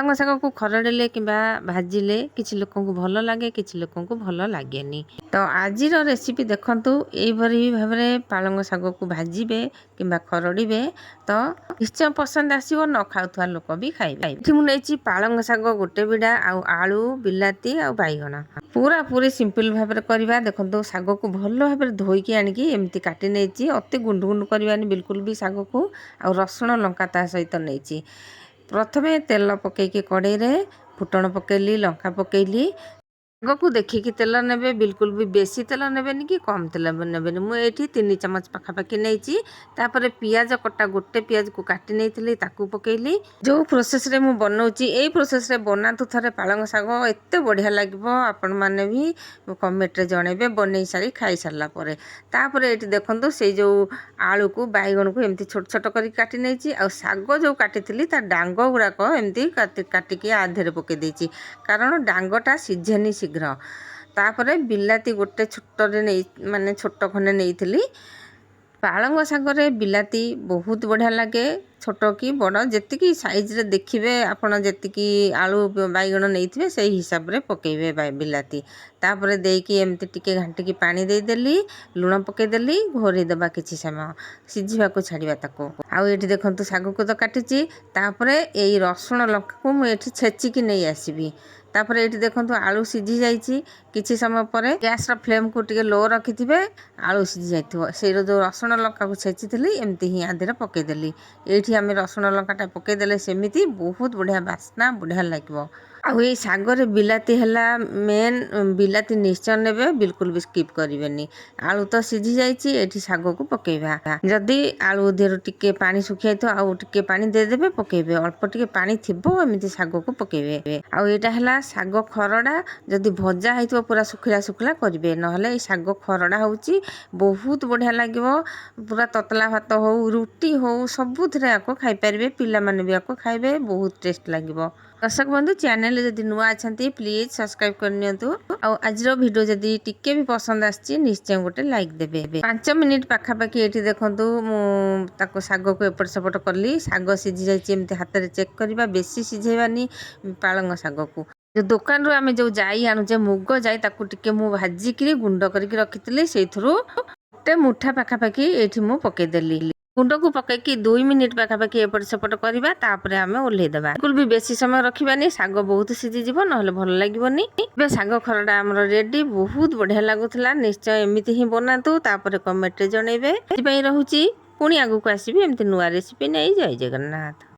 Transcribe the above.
ପାଳଙ୍ଗ ଶାଗକୁ ଖରଡ଼ିଲେ କିମ୍ବା ଭାଜିଲେ କିଛି ଲୋକଙ୍କୁ ଭଲ ଲାଗେ, କିଛି ଲୋକଙ୍କୁ ଭଲ ଲାଗେନି। ତ ଆଜିର ରେସିପି ଦେଖନ୍ତୁ, ଏଇଭଳି ଭାବରେ ପାଳଙ୍ଗ ଶାଗକୁ ଭାଜିବେ କିମ୍ବା ଖରଡ଼ିବେ ତ ନିଶ୍ଚୟ ପସନ୍ଦ ଆସିବ। ନ ଖାଉଥିବା ଲୋକ ବି ଖାଇବେ। ଏଠି ମୁଁ ନେଇଛି ପାଳଙ୍ଗ ଶାଗ ଗୋଟେ ବିଡ଼ା, ଆଉ ଆଳୁ, ବିଲାତି ଆଉ ବାଇଗଣ। ପୁରାପୁରି ସିମ୍ପଲ ଭାବରେ କରିବା। ଦେଖନ୍ତୁ ଶାଗକୁ ଭଲ ଭାବରେ ଧୋଇକି ଆଣିକି ଏମିତି କାଟି ନେଇଛି। ଅତି ଗୁଣ୍ଡ ଗୁଣ୍ଡ କରିବାନି ବିଲକୁଲ ବି ଶାଗକୁ। ଆଉ ରସୁଣ ଲଙ୍କା ତା ସହିତ ନେଇଛି। ପ୍ରଥମେ ତେଲ ପକେଇକି କଡ଼େଇରେ ଫୁଟଣ ପକେଇଲି, ଲଙ୍କା ପକେଇଲି। ଶାଗକୁ ଦେଖିକି ତେଲ ନେବେ, ବିଲକୁଲ ବି ବେଶୀ ତେଲ ନେବେନି କି କମ୍ ତେଲ ନେବେନି। ମୁଁ ଏଇଠି 3 ଚାମଚ ପାଖାପାଖି ନେଇଛି। ତାପରେ ପିଆଜ କଟା, ଗୋଟେ ପିଆଜକୁ କାଟି ନେଇଥିଲି ତାକୁ ପକେଇଲି। ଯେଉଁ ପ୍ରୋସେସରେ ମୁଁ ବନାଉଛି ଏଇ ପ୍ରୋସେସରେ ବନାନ୍ତୁ ଥରେ ପାଳଙ୍ଗ ଶାଗ, ଏତେ ବଢ଼ିଆ ଲାଗିବ। ଆପଣମାନେ ବି କମେଣ୍ଟରେ ଜଣେଇବେ ବନେଇ ସାରି ଖାଇସାରିଲା ପରେ। ତାପରେ ଏଇଠି ଦେଖନ୍ତୁ ସେଇ ଯେଉଁ ଆଳୁକୁ, ବାଇଗଣକୁ ଏମିତି ଛୋଟ ଛୋଟ କରିକି କାଟି ନେଇଛି। ଆଉ ଶାଗ ଯେଉଁ କାଟିଥିଲି ତା ଡାଙ୍ଗ ଗୁଡ଼ାକ ଏମିତି କାଟିକି ଆ ଦେହରେ ପକେଇ ଦେଇଛି, କାରଣ ଡାଙ୍ଗଟା ସିଝେନି ଶୀଘ୍ର। ତାପରେ ବିଲାତି ଗୋଟେ ଛୋଟ ଖଣ୍ଡେ ନେଇଥିଲି। ପାଳଙ୍ଗ ଶାଗରେ ବିଲାତି ବହୁତ ବଢ଼ିଆ ଲାଗେ, ଛୋଟ କି ବଡ଼ ଯେତିକି ସାଇଜରେ ଦେଖିବେ ଆପଣ, ଯେତିକି ଆଳୁ ବାଇଗଣ ନେଇଥିବେ ସେଇ ହିସାବରେ ପକେଇବେ ବିଲାତି। ତାପରେ ଦେଇକି ଏମିତି ଟିକେ ଘାଣ୍ଟିକି ପାଣି ଦେଇଦେଲି, ଲୁଣ ପକେଇଦେଲି, ଘୋରେଇ ଦେବା କିଛି ସମୟ, ସିଝିବାକୁ ଛାଡ଼ିବା ତାକୁ। ଆଉ ଏଇଠି ଦେଖନ୍ତୁ ଶାଗକୁ ତ କାଟିଛି। ତାପରେ ଏଇ ରସୁଣ ଲଙ୍କାକୁ ମୁଁ ଏଠି ଛେଚିକି ନେଇ ଆସିବି। ତାପରେ ଏଇଠି ଦେଖନ୍ତୁ ଆଳୁ ସିଝି ଯାଇଛି। କିଛି ସମୟ ପରେ ଗ୍ୟାସର ଫ୍ଲେମ୍କୁ ଟିକେ ଲୋ ରଖିଥିବେ, ଆଳୁ ସିଝି ଯାଇଥିବ। ସେଇର ଯେଉଁ ରସୁଣ ଲଙ୍କାକୁ ଛେଚିଥିଲି ଏମିତି ହିଁ ଆ ଦେହରେ ପକେଇଦେଲି। ଏଇଠି ଆମେ ରସୁଣ ଲଙ୍କାଟା ପକେଇଦେଲେ ସେମିତି ବହୁତ ବଢ଼ିଆ ବାସ୍ନା, ବଢ଼ିଆ ଲାଗିବ। ଆଉ ଏଇ ଶାଗରେ ବିଲାତି ହେଲା ମେନ୍, ବିଲାତି ନିଶ୍ଚୟ ନେବେ, ବିଲକୁଲ ବି ସ୍କିପ୍ କରିବେନି। ଆଳୁ ତ ସିଝି ଯାଇଛି, ଏଠି ଶାଗକୁ ପକେଇବା। ଯଦି ଆଳୁ ଦେହରୁ ଟିକେ ପାଣି ଶୁଖିଯାଇଥିବ ଆଉ ଟିକେ ପାଣି ଦେଇଦେବେ, ପକେଇବେ। ଅଳ୍ପ ଟିକେ ପାଣି ଥିବ ଏମିତି ଶାଗକୁ ପକେଇବେ। ଆଉ ଏଇଟା ହେଲା ଶାଗ ଖରଡ଼ା। ଯଦି ଭଜା ହେଇଥିବ ପୁରା ଶୁଖିଲା ଶୁଖିଲା କରିବେ, ନହେଲେ ଏଇ ଶାଗ ଖରଡ଼ା ହେଉଛି ବହୁତ ବଢ଼ିଆ ଲାଗିବ। ପୁରା ତତଲା ଭାତ ହଉ, ରୁଟି ହଉ, ସବୁଥିରେ ଆକୁ ଖାଇପାରିବେ। ପିଲାମାନେ ବି ଆକୁ ଖାଇବେ, ବହୁତ ଟେଷ୍ଟ ଲାଗିବ। ଦର୍ଶକ ବନ୍ଧୁ, ଚ୍ୟାନେଲରେ ଯଦି ନୂଆ ଅଛନ୍ତି ପ୍ଲିଜ୍ ସବସ୍କ୍ରାଇବ୍ କରିନିଅନ୍ତୁ। ଆଉ ଆଜିର ଭିଡ଼ିଓ ଯଦି ଟିକେ ବି ପସନ୍ଦ ଆସିଛି ନିଶ୍ଚୟ ଗୋଟେ ଲାଇକ୍ ଦେବେ। 5 ମିନିଟ୍ ପାଖାପାଖି ଏଇଠି ଦେଖନ୍ତୁ ମୁଁ ତାକୁ ଶାଗକୁ ଏପଟ ସେପଟ କଲି। ଶାଗ ସିଝି ଯାଇଛି ଏମିତି ହାତରେ ଚେକ୍ କରିବା, ବେଶୀ ସିଝେଇବାନି ପାଳଙ୍ଗ ଶାଗକୁ। ଯେଉଁ ଦୋକାନରୁ ଆମେ ଯେଉଁ ଜାଇ ଆଣୁଛେ, ମୁଗ ଜାଇ, ତାକୁ ଟିକେ ମୁଁ ଭାଜିକିରି ଗୁଣ୍ଡ କରିକି ରଖିଥିଲି। ସେଇଥିରୁ ଗୋଟେ ମୁଠା ପାଖାପାଖି ଏଇଠି ମୁଁ ପକେଇଦେଲି। ଗୁଣ୍ଡକୁ ପକେଇକି 2 ମିନିଟ୍ ପାଖାପାଖି ଏପଟ ସେପଟ କରିବା। ତାପରେ ଆମେ ଓହ୍ଲେଇଦେବା। ବିଲକୁଲ ବି ବେଶୀ ସମୟ ରଖିବାନି, ଶାଗ ବହୁତ ସିଝିଯିବ, ନହେଲେ ଭଲ ଲାଗିବନି। ଏବେ ଶାଗ ଖରଡ଼ା ଆମର ରେଡ଼ି। ବହୁତ ବଢ଼ିଆ ଲାଗୁଥିଲା। ନିଶ୍ଚୟ ଏମିତି ହିଁ ବନାନ୍ତୁ, ତାପରେ କମେଣ୍ଟରେ ଜଣେଇବେ। ସେଥିପାଇଁ ରହୁଛି, ପୁଣି ଆଗକୁ ଆସିବି ଏମିତି ନୂଆ ରେସିପି ନେଇ। ଜୟ ଜଗନ୍ନାଥ।